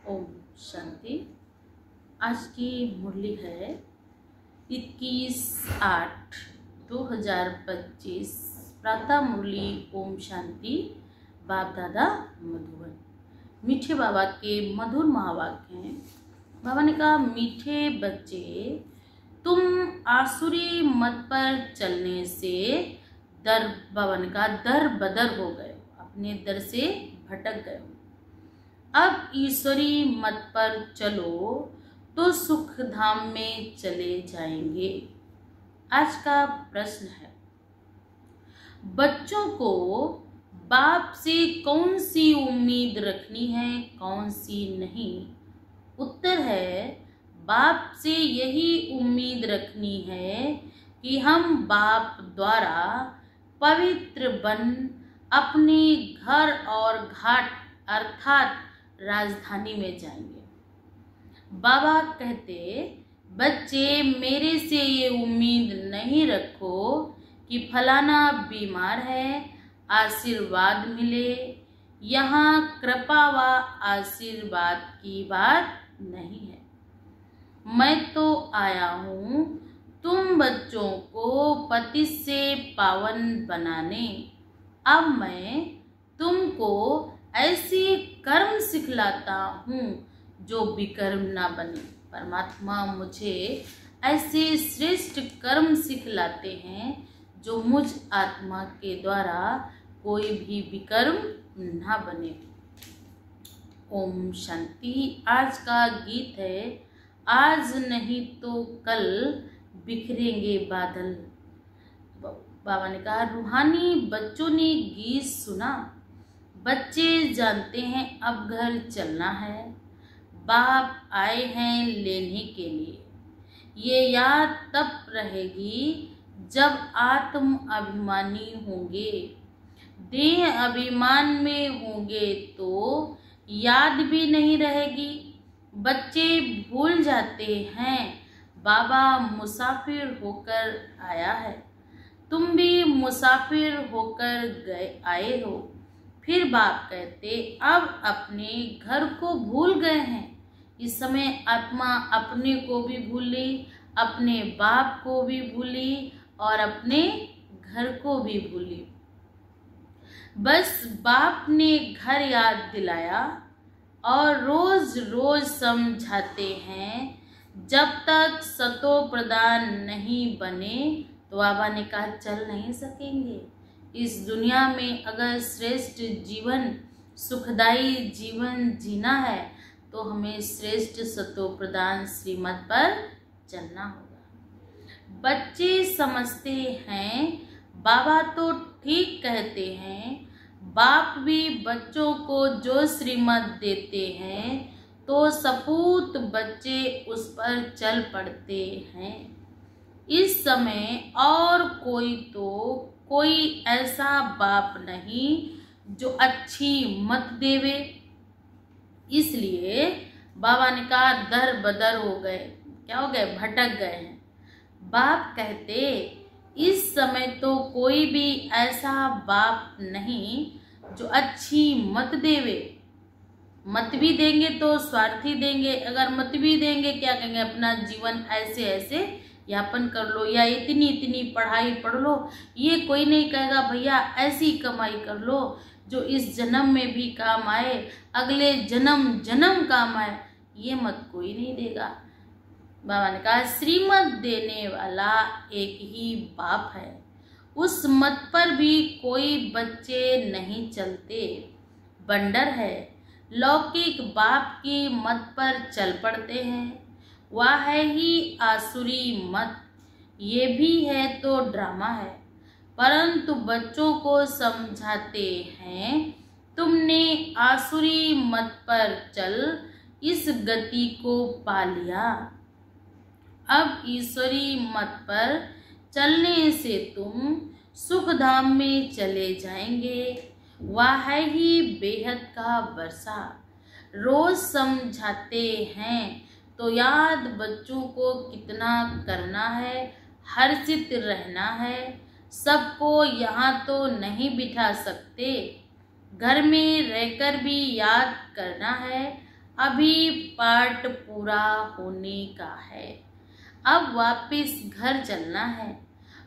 ओम शांति। आज की मुरली है 21/8/2025। प्रातः मुरली ओम शांति। बाप दादा मधुबन। मीठे बाबा के मधुर महावाक्य हैं। बाबा ने कहा, मीठे बच्चे, तुम आसुरी मत पर चलने से बाबा ने कहा दर बदर हो गए, अपने दर से भटक गए। अब ईश्वरी मत पर चलो तो सुख धाम में चले जाएंगे। आज का प्रश्न है, बच्चों को बाप से कौन सी उम्मीद रखनी है, कौन सी नहीं? उत्तर है, बाप से यही उम्मीद रखनी है कि हम बाप द्वारा पवित्र बन अपने घर और घाट अर्थात राजधानी में जाएंगे। बाबा कहते, बच्चे मेरे से ये उम्मीद नहीं रखो कि फलाना बीमार है, आशीर्वाद मिले। यहाँ कृपा व आशीर्वाद की बात नहीं है। मैं तो आया हूँ तुम बच्चों को पति से पावन बनाने। अब मैं तुमको ऐसे कर्म सिखलाता हूँ जो विकर्म ना बने। परमात्मा मुझे ऐसे श्रेष्ठ कर्म सिखलाते हैं जो मुझ आत्मा के द्वारा कोई भी विकर्म ना बने। ओम शांति। आज का गीत है, आज नहीं तो कल बिखरेंगे बादल। बाबा ने कहा, रूहानी बच्चों ने गीत सुना। बच्चे जानते हैं अब घर चलना है, बाप आए हैं लेने के लिए। ये याद तब रहेगी जब आत्म अभिमानी होंगे। देह अभिमान में होंगे तो याद भी नहीं रहेगी। बच्चे भूल जाते हैं बाबा मुसाफिर होकर आया है। तुम भी मुसाफिर होकर आए हो। फिर बाप कहते, अब अपने घर को भूल गए हैं। इस समय आत्मा अपने को भी भूली, अपने बाप को भी भूली और अपने घर को भी भूली। बस बाप ने घर याद दिलाया और रोज रोज समझाते हैं। जब तक सतो प्रदान नहीं बने तो बाबा ने कहा चल नहीं सकेंगे। इस दुनिया में अगर श्रेष्ठ जीवन, सुखदायी जीवन जीना है तो हमें श्रेष्ठ सतो प्रदान श्रीमत पर चलना होगा। बच्चे समझते हैं बाबा तो ठीक कहते हैं। बाप भी बच्चों को जो श्रीमत देते हैं तो सपूत बच्चे उस पर चल पड़ते हैं। इस समय और कोई ऐसा बाप नहीं जो अच्छी मत देवे। इसलिए बाबा ने कहा दर बदर हो गए। क्या हो गए? भटक गए हैं। बाप कहते, इस समय तो कोई भी ऐसा बाप नहीं जो अच्छी मत देवे। मत भी देंगे तो स्वार्थी देंगे। अगर मत भी देंगे, क्या कहेंगे? अपना जीवन ऐसे ऐसे यापन कर लो या इतनी इतनी पढ़ाई पढ़ लो। ये कोई नहीं कहेगा भैया ऐसी कमाई कर लो जो इस जन्म में भी काम आए, अगले जन्म काम आए। ये मत कोई नहीं देगा। बाबा ने कहा श्रीमत देने वाला एक ही बाप है। उस मत पर भी कोई बच्चे नहीं चलते। बंडर है, लौकिक बाप की मत पर चल पड़ते हैं। वह है ही आसुरी मत। ये भी है तो ड्रामा है। परंतु बच्चों को समझाते हैं, तुमने आसुरी मत पर चल इस गति को पा लिया। अब ईश्वरी मत पर चलने से तुम सुख धाम में चले जाएंगे। वह है ही बेहद का वर्षा। रोज समझाते हैं तो याद बच्चों को कितना करना है, हर्षित रहना है। सबको यहाँ तो नहीं बिठा सकते, घर में रहकर भी याद करना है। अभी पाठ पूरा होने का है, अब वापस घर चलना है।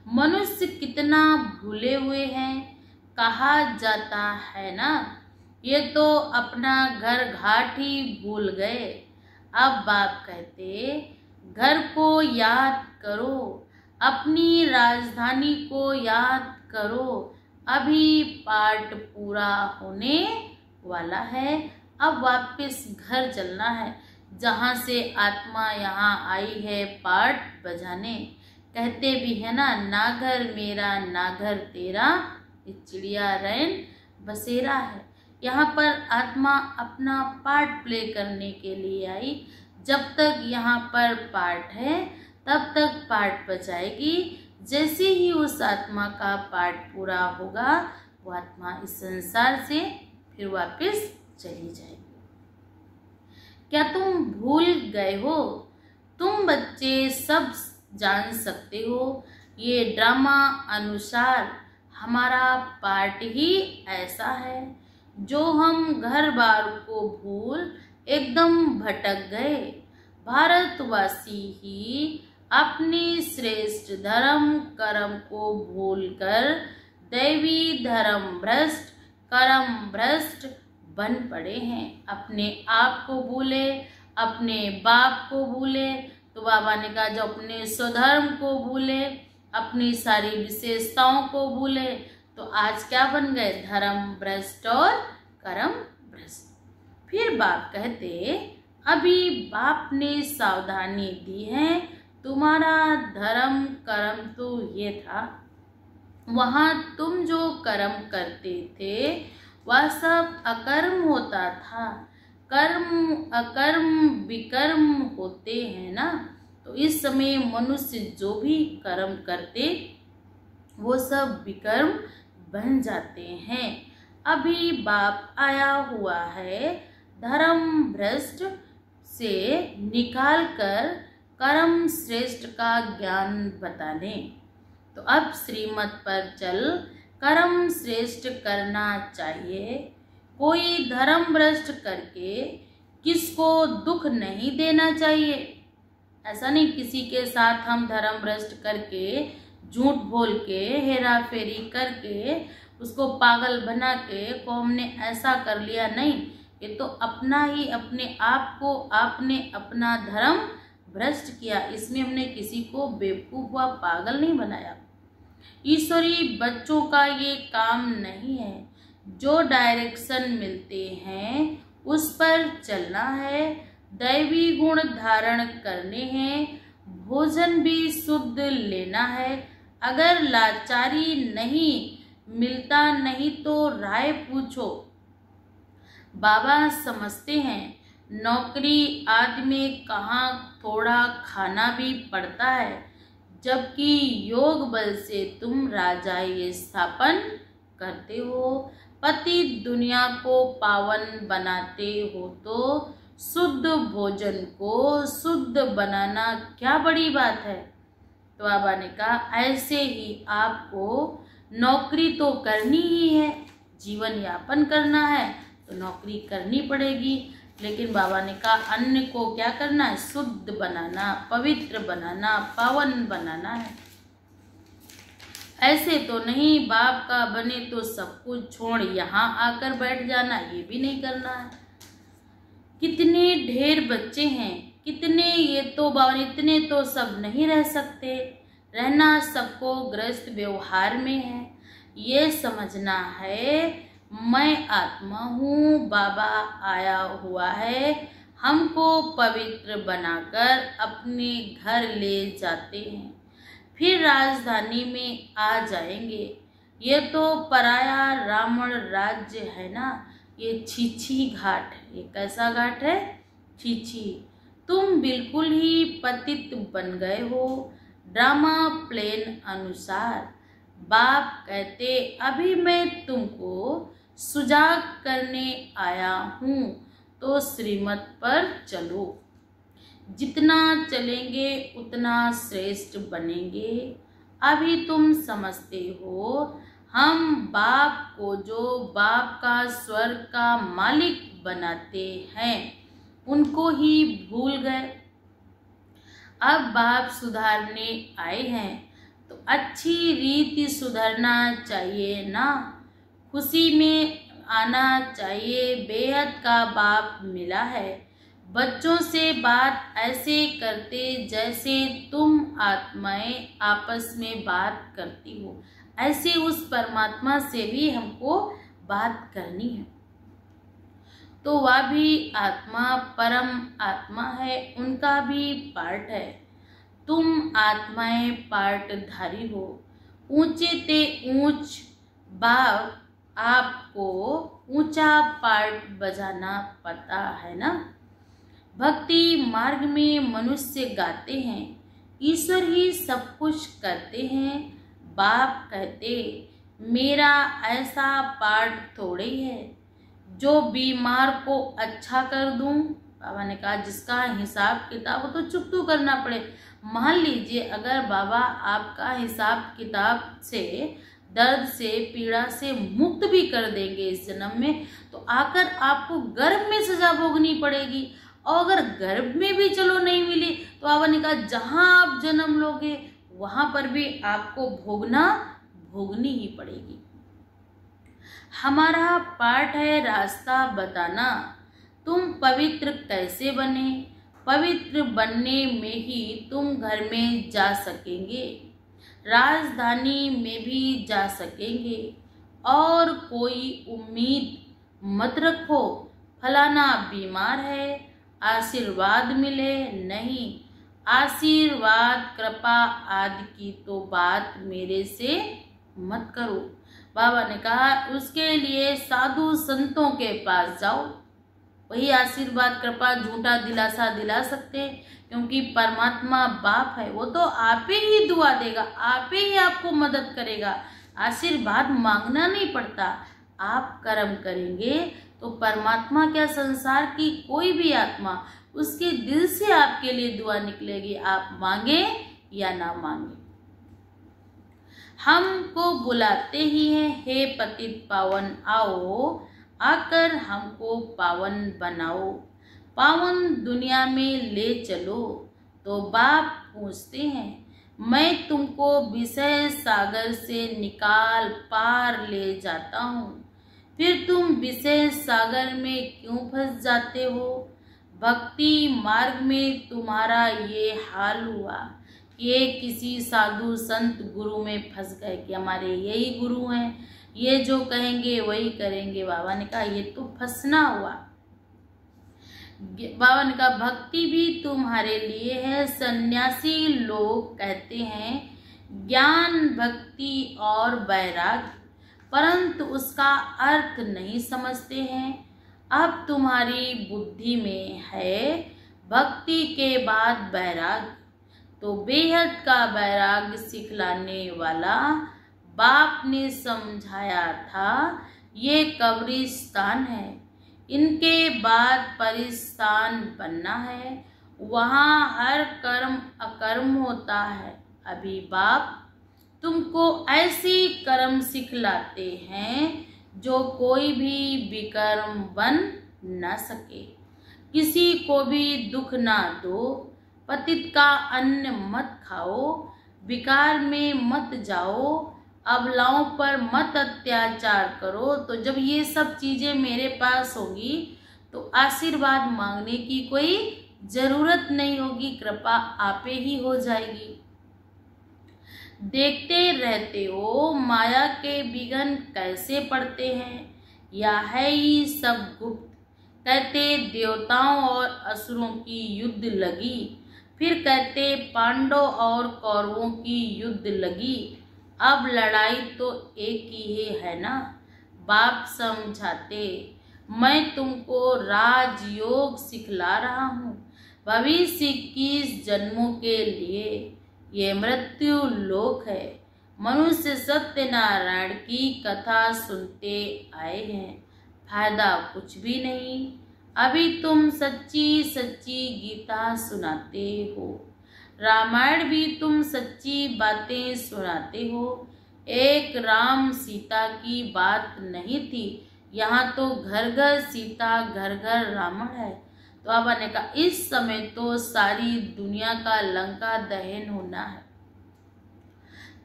मनुष्य कितना भूले हुए हैं, कहा जाता है ना, ये तो अपना घर घाट ही भूल गए। अब बाप कहते, घर को याद करो, अपनी राजधानी को याद करो, अभी पाठ पूरा होने वाला है, अब वापस घर चलना है, जहाँ से आत्मा यहाँ आई है पाठ बजाने। कहते भी है ना घर मेरा ना घर तेरा, ये चिड़िया रैन बसेरा है। यहाँ पर आत्मा अपना पार्ट प्ले करने के लिए आई। जब तक यहाँ पर पार्ट है तब तक पार्ट बजाएगी। जैसे ही उस आत्मा का पार्ट पूरा होगा वो आत्मा इस संसार से फिर वापस चली जाएगी। क्या तुम भूल गए हो? तुम बच्चे सब जान सकते हो, ये ड्रामा अनुसार हमारा पार्ट ही ऐसा है जो हम घर बार को भूल एकदम भटक गए। भारतवासी ही अपने श्रेष्ठ धर्म कर्म को भूलकर दैवी धर्म भ्रष्ट कर्म भ्रष्ट बन पड़े हैं। अपने आप को भूले, अपने बाप को भूले, तो बाबा ने कहा जो अपने स्वधर्म को भूले, अपनी सारी विशेषताओं को भूले, तो आज क्या बन गए? धर्म भ्रष्ट और कर्म भ्रष्ट। फिर बाप कहते, अभी बाप ने सावधानी दी है, तुम्हारा धर्म कर्म तो ये था, वहाँ तुम जो कर्म करते थे वह सब अकर्म होता था। कर्म अकर्म विकर्म होते हैं ना, तो इस समय मनुष्य जो भी कर्म करते वो सब विकर्म बन जाते हैं। अभी बाप आया हुआ है धर्म भ्रष्ट से निकाल कर कर्म श्रेष्ठ का ज्ञान बताने। तो अब श्रीमत पर चल कर्म श्रेष्ठ करना चाहिए। कोई धर्म भ्रष्ट करके किसको दुख नहीं देना चाहिए। ऐसा नहीं किसी के साथ हम धर्म भ्रष्ट करके झूठ बोल के हेरा फेरी करके उसको पागल बना के को हमने ऐसा कर लिया, नहीं। ये तो अपना ही अपने आप को आपने अपना धर्म भ्रष्ट किया, इसमें हमने किसी को बेवकूफ व पागल नहीं बनाया। ईश्वरी बच्चों का ये काम नहीं है। जो डायरेक्शन मिलते हैं उस पर चलना है, दैवी गुण धारण करने हैं, भोजन भी शुद्ध लेना है। अगर लाचारी नहीं मिलता नहीं तो राय पूछो। बाबा समझते हैं नौकरी आदि में कहाँ थोड़ा खाना भी पड़ता है, जबकि योग बल से तुम राजाई स्थापन करते हो। पति दुनिया को पावन बनाते हो तो शुद्ध भोजन को शुद्ध बनाना क्या बड़ी बात है। तो बाबा ने कहा ऐसे ही आपको नौकरी तो करनी ही है, जीवन यापन करना है तो नौकरी करनी पड़ेगी। लेकिन बाबा ने कहा अन्न को क्या करना है? शुद्ध बनाना, पवित्र बनाना, पावन बनाना है। ऐसे तो नहीं बाप का बने तो सब कुछ छोड़ यहाँ आकर बैठ जाना, ये भी नहीं करना है। कितने ढेर बच्चे हैं, कितने, ये तो बाबा इतने तो सब नहीं रह सकते। रहना सबको गृहस्थ व्यवहार में है। ये समझना है मैं आत्मा हूँ, बाबा आया हुआ है, हमको पवित्र बनाकर अपने घर ले जाते हैं, फिर राजधानी में आ जाएंगे। ये तो पराया रावण राज्य है ना, ये छीछी घाट है। ये कैसा घाट है? छीछी। तुम बिल्कुल ही पतित बन गए हो ड्रामा प्लेन अनुसार। बाप कहते अभी मैं तुमको सुजाग करने आया हूँ, तो श्रीमत पर चलो। जितना चलेंगे उतना श्रेष्ठ बनेंगे। अभी तुम समझते हो हम बाप को जो बाप का स्वर्ग का मालिक बनाते हैं, उनको ही भूल गए। अब बाप सुधारने आए हैं तो अच्छी रीति सुधरना चाहिए ना, खुशी में आना चाहिए। बेहद का बाप मिला है। बच्चों से बात ऐसे करते जैसे तुम आत्माएं आपस में बात करती हो, ऐसे उस परमात्मा से भी हमको बात करनी है। तो वह भी आत्मा परम आत्मा है, उनका भी पार्ट है। तुम आत्माएं पार्टधारी हो। ऊंचे ते ऊंच बाप आपको ऊंचा पार्ट बजाना पता है ना। भक्ति मार्ग में मनुष्य गाते हैं, ईश्वर ही सब कुछ करते हैं। बाप कहते मेरा ऐसा पार्ट थोड़े है जो बीमार को अच्छा कर दूं। बाबा ने कहा जिसका हिसाब किताब तो चुकतू करना पड़े। मान लीजिए अगर बाबा आपका हिसाब किताब से, दर्द से, पीड़ा से मुक्त भी कर देंगे इस जन्म में, तो आकर आपको गर्भ में सजा भोगनी पड़ेगी। और अगर गर्भ में भी चलो नहीं मिली तो बाबा ने कहा जहां आप जन्म लोगे वहां पर भी आपको भोगनी ही पड़ेगी। हमारा पाठ है रास्ता बताना। तुम पवित्र कैसे बने, पवित्र बनने में ही तुम घर में जा सकेंगे, राजधानी में भी जा सकेंगे। और कोई उम्मीद मत रखो फलाना बीमार है आशीर्वाद मिले, नहीं। आशीर्वाद कृपा आदि की तो बात मेरे से मत करो। बाबा ने कहा उसके लिए साधु संतों के पास जाओ, वही आशीर्वाद कृपा झूठा दिलासा दिला सकते, क्योंकि परमात्मा बाप है, वो तो आप ही दुआ देगा, आप ही आपको मदद करेगा। आशीर्वाद मांगना नहीं पड़ता। आप कर्म करेंगे तो परमात्मा क्या, संसार की कोई भी आत्मा उसके दिल से आपके लिए दुआ निकलेगी, आप मांगे या ना मांगे। हमको बुलाते ही हैं, हे पतित पावन आओ, आकर हमको पावन बनाओ, पावन दुनिया में ले चलो। तो बाप पूछते हैं मैं तुमको विषय सागर से निकाल पार ले जाता हूँ, फिर तुम विषय सागर में क्यों फंस जाते हो। भक्ति मार्ग में तुम्हारा ये हाल हुआ कि ये किसी साधु संत गुरु में फंस गए कि हमारे यही गुरु हैं, ये जो कहेंगे वही करेंगे। बाबा ने कहा ये तो फंसना हुआ। बाबा ने कहा भक्ति भी तुम्हारे लिए है। सन्यासी लोग कहते हैं ज्ञान भक्ति और वैराग्य, परंतु उसका अर्थ नहीं समझते हैं। अब तुम्हारी बुद्धि में है भक्ति के बाद वैराग्य, तो बेहद का वैराग्य सिखलाने वाला बाप ने समझाया था ये कब्रिस्तान है, इनके बाद परिस्तान बनना है, वहाँ हर कर्म अकर्म होता है। अभी बाप तुमको ऐसी कर्म सिखलाते हैं जो कोई भी विकर्म बन न सके। किसी को भी दुख ना दो, पतित का अन्न मत खाओ, विकार में मत जाओ, अबलाओं पर मत अत्याचार करो। तो जब ये सब चीजें मेरे पास होगी तो आशीर्वाद मांगने की कोई जरूरत नहीं होगी, कृपा आपे ही हो जाएगी। देखते रहते हो माया के विघ्न कैसे पड़ते हैं, या है ही सब गुप्त। कहते देवताओं और असुरों की युद्ध लगी, फिर कहते पांडव और कौरवों की युद्ध लगी। अब लड़ाई तो एक ही है ना। बाप समझाते मैं तुमको राजयोग सिखला रहा हूँ भविष्य 21 जन्मों के लिए। ये मृत्यु लोक है। मनुष्य सत्यनारायण की कथा सुनते आए हैं, फायदा कुछ भी नहीं। अभी तुम सच्ची सच्ची गीता सुनाते हो, रामायण भी तुम सच्ची बातें सुनाते हो। एक राम सीता की बात नहीं थी, यहाँ तो घर घर सीता घर घर रावण है। तो बाबा ने कहा इस समय तो सारी दुनिया का लंका दहन होना है,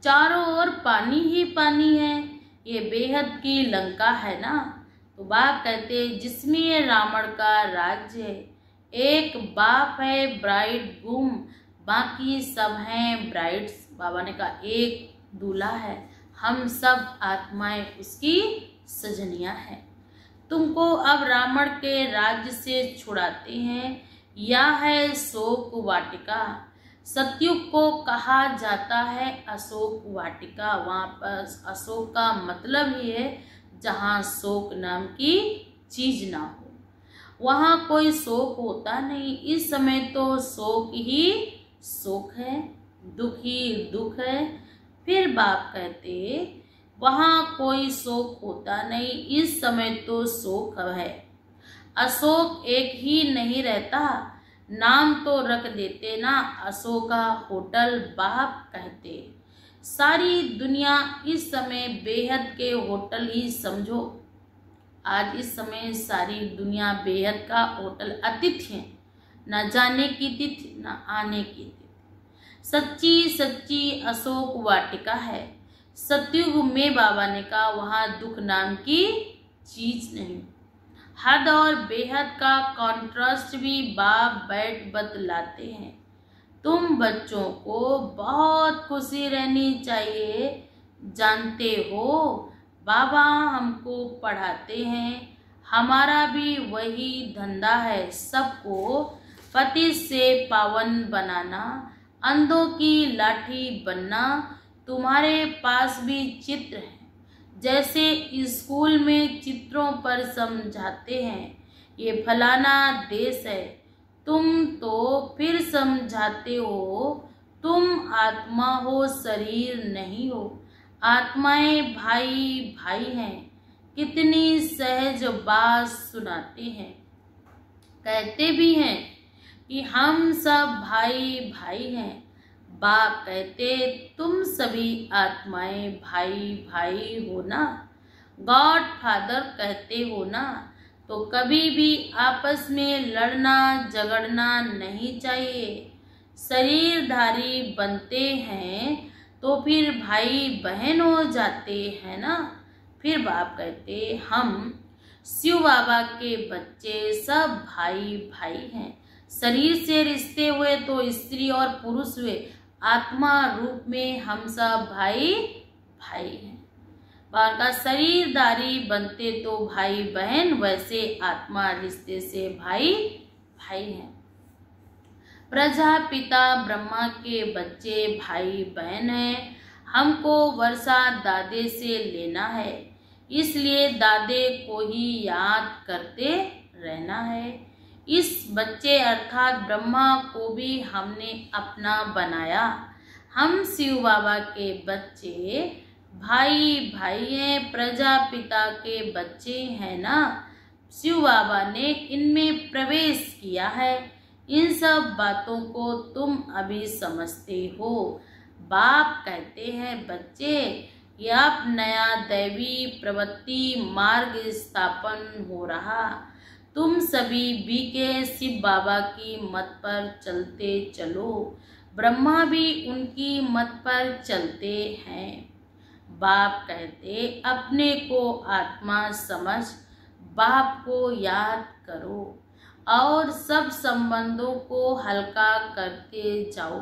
चारों ओर पानी ही पानी है, ये बेहद की लंका है ना। तो बाप कहते जिसमें रावण का राज्य है, एक बाप है ब्राइड गुम, बाकी सब हैं ब्राइड्स। बाबा ने कहा एक दूल्हा है, हम सब आत्माएं उसकी सजनियां हैं। तुमको अब रावण के राज्य से छुड़ाते हैं। यह है शोक वाटिका, सतयुग को कहा जाता है अशोक वाटिका। वहाँ पर अशोक का मतलब ही है जहाँ शोक नाम की चीज ना हो, वहाँ कोई शोक होता नहीं। इस समय तो शोक ही शोक है, दुख ही दुख है। फिर बाप कहते वहाँ कोई शोक होता नहीं, इस समय तो शोक है। अशोक एक ही नहीं रहता, नाम तो रख देते ना अशोका होटल। बाप कहते सारी दुनिया इस समय बेहद के होटल ही समझो। आज इस समय सारी दुनिया बेहद का होटल, अतिथि है, न जाने की तिथि न आने की तिथि। सच्ची सच्ची अशोक वाटिका है। सतयुग में बाबा ने कहा वहाँ दुख नाम की चीज नहीं। हद और बेहद का कॉन्ट्रास्ट भी बाप बैठ बतलाते हैं। तुम बच्चों को बहुत खुशी रहनी चाहिए, जानते हो बाबा हमको पढ़ाते हैं, हमारा भी वही धंधा है, सबको पति से पावन बनाना, अंधों की लाठी बनना। तुम्हारे पास भी चित्र है, जैसे स्कूल में चित्रों पर समझाते हैं ये फलाना देश है, तुम तो फिर समझाते हो तुम आत्मा हो, शरीर नहीं हो। आत्माएं भाई भाई हैं, कितनी सहज बात सुनाते हैं। कहते भी हैं कि हम सब भाई भाई हैं। बाप कहते तुम सभी आत्माएं भाई भाई हो ना, गॉड फादर कहते हो ना, तो कभी भी आपस में लड़ना झगड़ना नहीं चाहिए। शरीरधारी बनते हैं तो फिर भाई बहन हो जाते हैं ना। फिर बाप कहते हम शिव बाबा के बच्चे सब भाई भाई हैं। शरीर से रिश्ते हुए तो स्त्री और पुरुष हुए, आत्मा रूप में हम सब भाई भाई हैं। बाबा का शरीरधारी बनते तो भाई बहन, वैसे आत्मा रिश्ते से भाई भाई हैं। प्रजापिता ब्रह्मा के बच्चे भाई बहन हैं। हमको वर्षा दादे से लेना है, इसलिए दादे को ही याद करते रहना है। इस बच्चे अर्थात ब्रह्मा को भी हमने अपना बनाया। हम शिव बाबा के बच्चे भाई भाई हैं, प्रजापिता के बच्चे हैं ना। शिव बाबा ने इनमें प्रवेश किया है। इन सब बातों को तुम अभी समझते हो। बाप कहते हैं बच्चे ये अब नया दैवी प्रवृत्ति मार्ग स्थापन हो रहा। तुम सभी भी के शिव बाबा की मत पर चलते चलो, ब्रह्मा भी उनकी मत पर चलते हैं। बाप कहते अपने को आत्मा समझ बाप को याद करो और सब संबंधों को हल्का करते जाओ।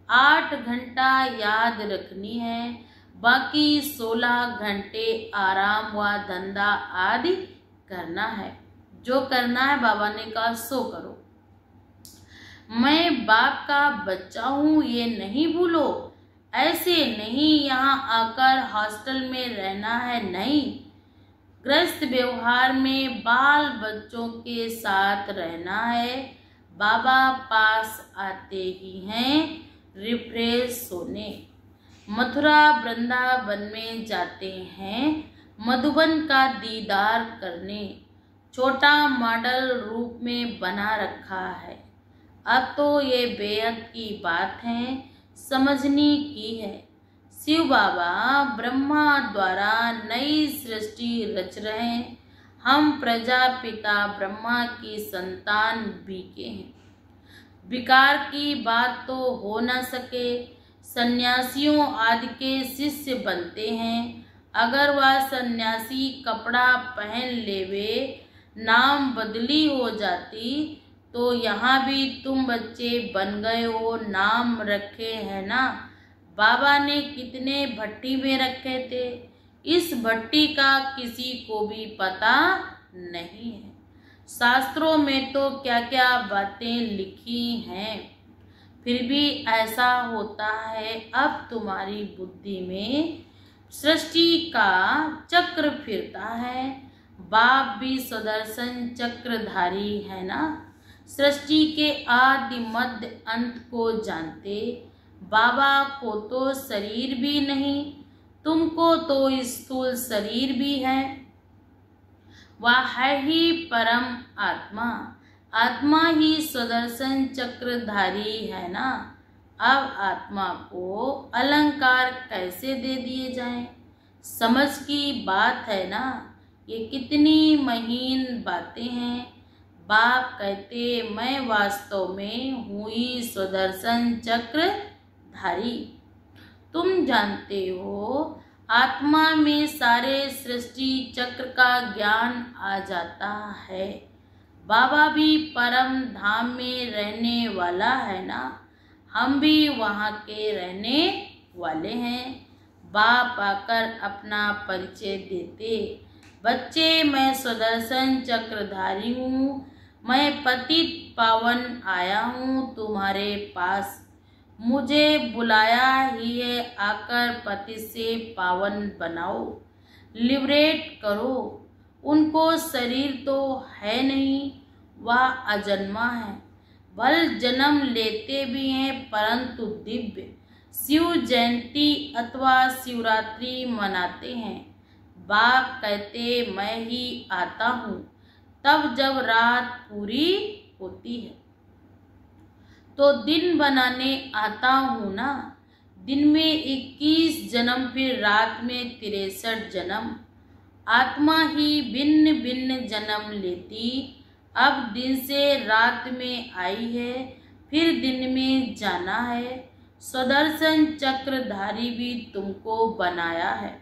8 घंटा याद रखनी है, बाकी 16 घंटे आराम व धंधा आदि करना है। जो करना है बाबा ने कहा सो करो। मैं बाप का बच्चा हूँ ये नहीं भूलो। ऐसे नहीं यहाँ आकर हॉस्टल में रहना है, नहीं। ग्रस्त व्यवहार में बाल बच्चों के साथ रहना है। बाबा पास आते ही हैं रिफ्रेश होने। मथुरा वृंदावन में जाते हैं मधुबन का दीदार करने। छोटा मॉडल रूप में बना रखा है। अब तो ये बेहद की बात है, समझने की है। शिव बाबा ब्रह्मा द्वारा नई सृष्टि रच रहे हैं। हम प्रजापिता ब्रह्मा की संतान भी के हैं। विकार की बात तो हो न सके। सन्यासियों आदि के शिष्य बनते हैं। अगर वह सन्यासी कपड़ा पहन लेवे, नाम बदली हो जाती, तो यहाँ भी तुम बच्चे बन गए हो, नाम रखे हैं ना। बाबा ने कितने भट्टी में रखे थे, इस भट्टी का किसी को भी पता नहीं है। शास्त्रों में तो क्या क्या बातें लिखी हैं, फिर भी ऐसा होता है। अब तुम्हारी बुद्धि में सृष्टि का चक्र फिरता है। बाप भी सुदर्शन चक्रधारी है ना। सृष्टि के आदि मध्य अंत को जानते। बाबा को तो शरीर भी नहीं, तुमको तो स्थूल शरीर भी है। वह है ही परम आत्मा। आत्मा ही सुदर्शन चक्रधारी है ना। अब आत्मा को अलंकार कैसे दे दिए जाएं? समझ की बात है ना। ये कितनी महीन बातें हैं। बाप कहते, मैं वास्तव में हूँ ही सुदर्शन चक्रधारी। तुम जानते हो, आत्मा में सारे सृष्टि चक्र का ज्ञान आ जाता है। बाबा भी परम धाम में रहने वाला है ना। हम भी वहाँ के रहने वाले हैं। बाप आकर अपना परिचय देते, बच्चे मैं सुदर्शन चक्रधारी हूँ। मैं पतित पावन आया हूँ तुम्हारे पास। मुझे बुलाया ही है, आकर पति से पावन बनाओ, लिबरेट करो। उनको शरीर तो है नहीं, वह अजन्मा है। बल जन्म लेते भी हैं, परंतु दिव्य। शिव जयंती अथवा शिवरात्रि मनाते हैं। बाप कहते, मैं ही आता हूँ तब जब रात पूरी होती है, तो दिन बनाने आता हूँ ना। दिन में 21 जन्म, फिर रात में 63 जन्म। आत्मा ही भिन्न भिन्न जन्म लेती। अब दिन से रात में आई है, फिर दिन में जाना है। सुदर्शन चक्रधारी भी तुमको बनाया है।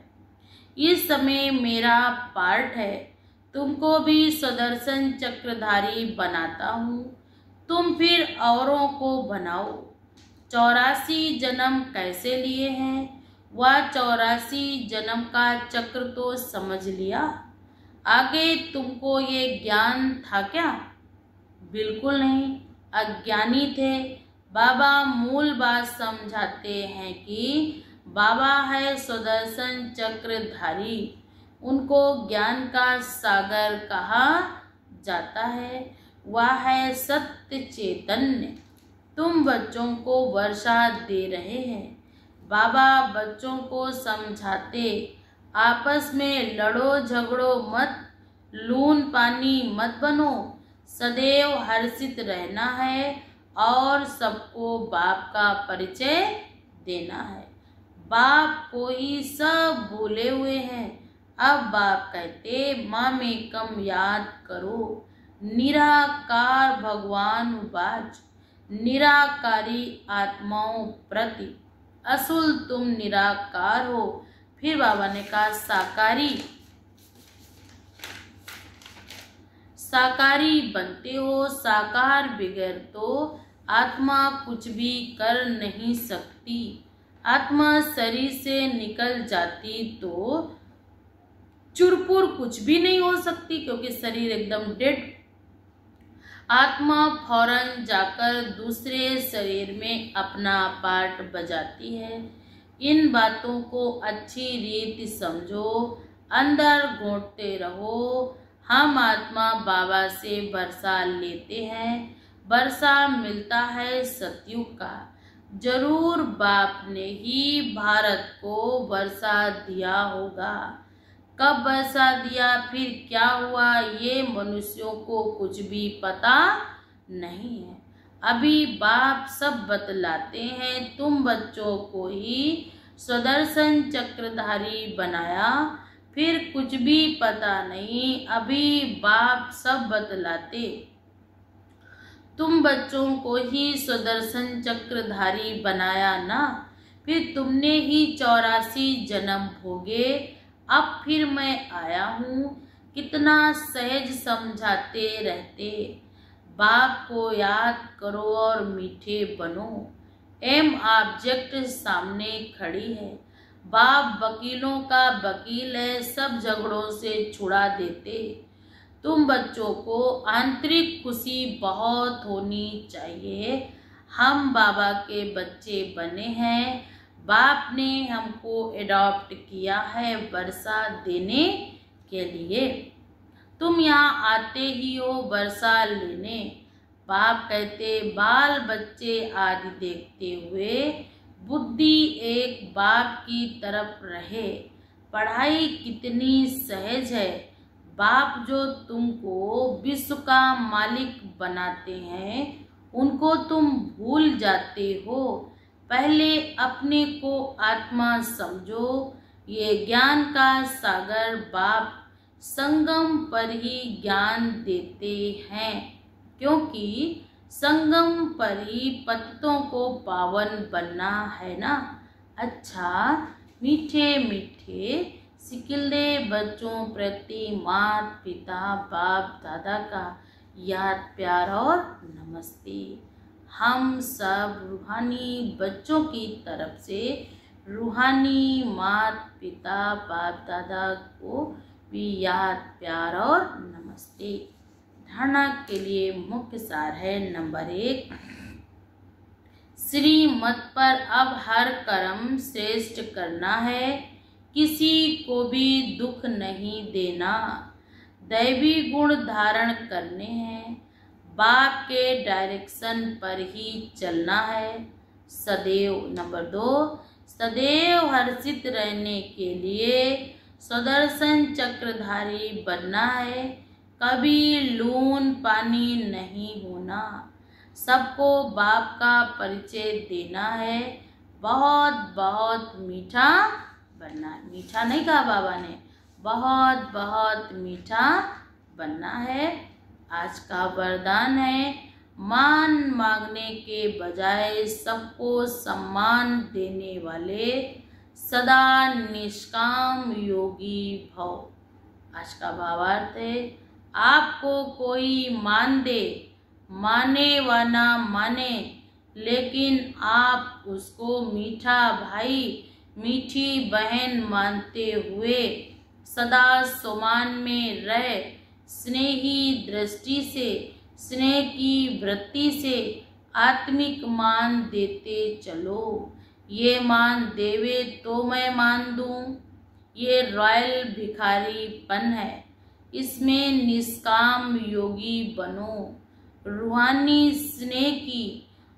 इस समय मेरा पार्ट है, तुमको भी सुदर्शन चक्रधारी बनाता हूँ। तुम फिर औरों को बनाओ। 84 जन्म कैसे लिए हैं, वह 84 जन्म का चक्र तो समझ लिया। आगे तुमको ये ज्ञान था क्या? बिल्कुल नहीं, अज्ञानी थे। बाबा मूल बात समझाते हैं कि बाबा है सुदर्शन चक्रधारी। उनको ज्ञान का सागर कहा जाता है। वह है सत्य चैतन्य। तुम बच्चों को वर्षा दे रहे हैं। बाबा बच्चों को समझाते, आपस में लड़ो झगड़ो मत, लून पानी मत बनो, सदैव हर्षित रहना है और सबको बाप का परिचय देना है। बाप को ही सब भूले हुए हैं। अब बाप कहते, माँ में कम याद करो। निराकार भगवान वाच, निराकारी आत्माओं प्रति। असुल तुम निराकार हो। फिर बाबा ने कहा साकारी बनते हो। साकार बगैर तो आत्मा कुछ भी कर नहीं सकती। आत्मा शरीर से निकल जाती तो चुरपुर कुछ भी नहीं हो सकती, क्योंकि शरीर एकदम डेड। आत्मा फौरन जाकर दूसरे शरीर में अपना पार्ट बजाती है। इन बातों को अच्छी रीति समझो, अंदर घोंटते रहो। हम आत्मा बाबा से वर्षा लेते हैं। वर्षा मिलता है सतयुग का। जरूर बाप ने ही भारत को वर्षा दिया होगा। कब वर्षा दिया, फिर क्या हुआ, ये मनुष्यों को कुछ भी पता नहीं है। अभी बाप सब बतलाते हैं। तुम बच्चों को ही सुदर्शन चक्रधारी बनाया, फिर कुछ भी पता नहीं, अभी बाप सब बतलाते। तुम बच्चों को ही सुदर्शन चक्रधारी बनाया ना, फिर तुमने ही 84 जन्म भोगे। अब फिर मैं आया हूँ, कितना सहज समझाते रहते। बाप को याद करो और मीठे बनो। एम ऑब्जेक्ट सामने खड़ी है। बाप वकीलों का वकील है, सब झगड़ों से छुड़ा देते। तुम बच्चों को आंतरिक खुशी बहुत होनी चाहिए। हम बाबा के बच्चे बने हैं। बाप ने हमको एडॉप्ट किया है वर्षा देने के लिए। तुम यहाँ आते ही हो वर्षा लेने। बाप कहते बाल बच्चे आदि देखते हुए बुद्धि एक बाप की तरफ रहे। पढ़ाई कितनी सहज है। बाप जो तुमको विश्व का मालिक बनाते हैं, उनको तुम भूल जाते हो। पहले अपने को आत्मा समझो। ये ज्ञान का सागर बाप संगम पर ही ज्ञान देते हैं, क्योंकि संगम पर ही पत्तों को पावन बनना है ना। अच्छा, मीठे मीठे सिकिल्दे बच्चों प्रति माता पिता बाप दादा का याद प्यार और नमस्ते। हम सब रूहानी बच्चों की तरफ से रूहानी माता पिता बाप दादा को भी याद प्यार और नमस्ते। धारणा के लिए मुख्य सार है। नंबर 1, श्रीमत पर अब हर कर्म श्रेष्ठ करना है, किसी को भी दुख नहीं देना, दैवी गुण धारण करने हैं, बाप के डायरेक्शन पर ही चलना है सदैव। नंबर 2, सदैव हर्षित रहने के लिए सुदर्शन चक्रधारी बनना है, कभी लून पानी नहीं होना, सबको बाप का परिचय देना है, बहुत बहुत मीठा बनना है। मीठा नहीं कहा बाबा ने, बहुत बहुत मीठा बनना है। आज का वरदान है, मान मांगने के बजाय सबको सम्मान देने वाले सदा निष्काम योगी भव। आज का भावार्थ है, आपको कोई मान दे, माने व ना माने, लेकिन आप उसको मीठा भाई मीठी बहन मानते हुए सदा सम्मान में रह स्नेही दृष्टि से, स्नेह की वृत्ति से आत्मिक मान देते चलो। ये मान देवे तो मैं मान दूं, ये रॉयल भिखारीपन है। इसमें निष्काम योगी बनो। रूहानी स्नेह की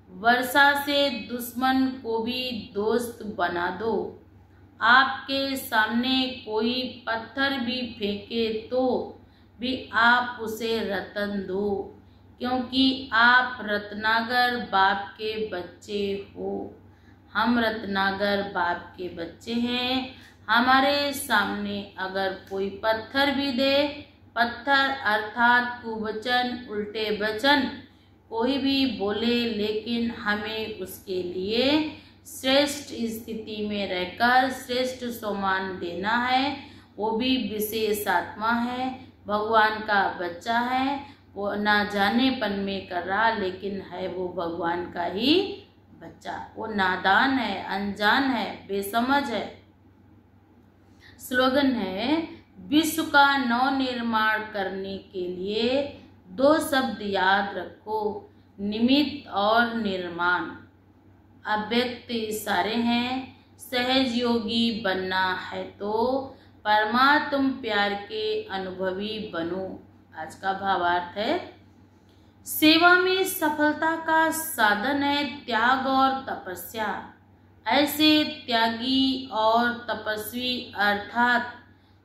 वर्षा से दुश्मन को भी दोस्त बना दो। आपके सामने कोई पत्थर भी फेंके तो भी आप उसे रतन दो, क्योंकि आप रत्नागर बाप के बच्चे हो। हम रत्नागर बाप के बच्चे हैं। हमारे सामने अगर कोई पत्थर भी दे, पत्थर अर्थात कुवचन उल्टे वचन कोई भी बोले, लेकिन हमें उसके लिए श्रेष्ठ स्थिति में रहकर श्रेष्ठ सम्मान देना है। वो भी विशेष आत्मा है, भगवान का बच्चा है। वो ना जानेपन में कर रहा, लेकिन है वो भगवान का ही बच्चा। वो नादान है, अनजान है, बेसमझ है। स्लोगन है, विश्व का नवनिर्माण करने के लिए 2 शब्द याद रखो, निमित्त और निर्माण। अव्यक्त इशारे हैं। सहज योगी बनना है तो परमात्म प्यार के अनुभवी बनो। आज का भावार्थ है, सेवा में सफलता का साधन है त्याग और तपस्या। ऐसे त्यागी और तपस्वी अर्थात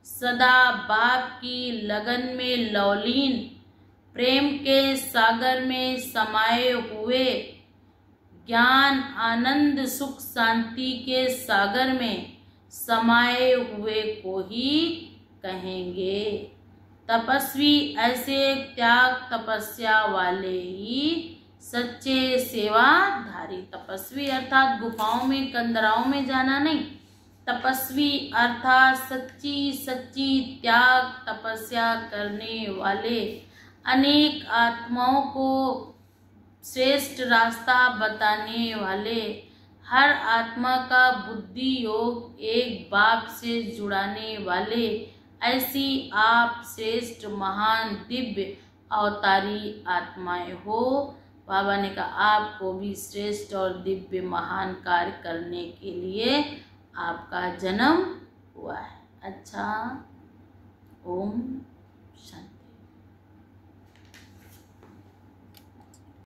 सदा बाप की लगन में लौलीन, प्रेम के सागर में समाये हुए, ज्ञान आनंद सुख शांति के सागर में समाये हुए को ही कहेंगे। तपस्वी ऐसे त्याग तपस्या वाले ही सच्चे सेवाधारी। तपस्वी अर्थात गुफाओं में कंदराओं में जाना नहीं, तपस्वी अर्थात सच्ची सच्ची त्याग तपस्या करने वाले, अनेक आत्माओं को श्रेष्ठ रास्ता बताने वाले, हर आत्मा का बुद्धि योग एक बाप से जुड़ाने वाले, ऐसी आप श्रेष्ठ महान दिव्य अवतारी आत्माएं हो। बाबा ने कहा आपको भी श्रेष्ठ और दिव्य महान कार्य करने के लिए आपका जन्म हुआ है। अच्छा, ओम शांति।